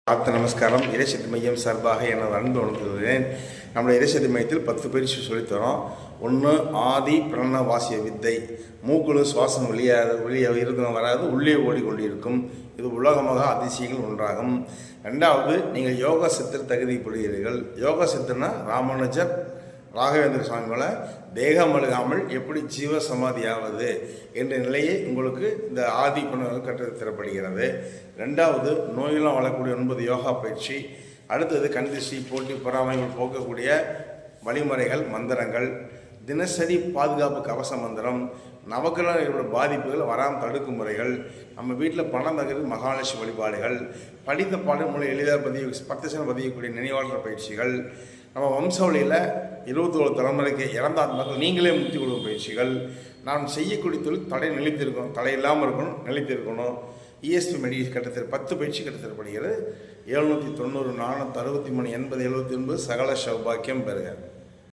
நமஸ்காரம். இறைசக்தி மையம் சார்பாக எனது அன்பு வணங்குகிறேன். நம்முடைய இறைசக்தி மையத்தில் 10 பயிற்சி சொல்லித்தரோம். ஒன்று, ஆதி பிரண வாசிய வித்தை. மூக்குழு சுவாசம் வெளியே இருந்தும் வராது, உள்ளே ஓடிக்கொண்டிருக்கும். இது உலகமாக அதிசயங்கள் ஒன்றாகும். ரெண்டாவது, நீங்கள் யோகா சித்தர் தகுதி பெறுகிறீர்கள். யோகா சித்தர்னா ராமானுஜர் ராகவேந்திர சுவாமி போல தேகம் அழுகாமல் எப்படி ஜீவ சமாதியாவது என்ற நிலையை உங்களுக்கு இந்த ஆதி புணர்வு கற்றுத்தரப்படுகிறது. ரெண்டாவது, நோயெல்லாம் வளரக்கூடிய 9 யோகா பயிற்சி. அடுத்தது கண்திஷ்டி, போட்டி, பொறாமைகள் போக்கக்கூடிய வழிமுறைகள், மந்திரங்கள், தினசரி பாதுகாப்பு கவச மந்திரம், நவக்கிரகங்களோட பாதிப்புகள் வராமல் தடுக்கும் முறைகள், நம்ம வீட்டில் பணம் தகுதி மகாலட்சுமி வழிபாடுகள், படித்த பாடல் மூலம் எளிதாக 10% பதியக்கூடிய நினைவாளர் பயிற்சிகள், நம்ம வம்சாவளியில் 21 தலைமுறைக்கு இறந்த ஆத்மாக்கள் நீங்களே முக்தி கொடுக்கும் பயிற்சிகள், நாம் செய்யக்கூடிய தொழில் தடை நிலைத்திருக்கணும், தடை இல்லாமல் இருக்கணும், நிலைத்திருக்கணும். இஎஸ்பி மெடிக்கல் கட்டத்தில் 10 பயிற்சி கட்டத்தரப்படுகிறது. 790 463 80 79 சகல சௌபாக்கியம் பெறுக.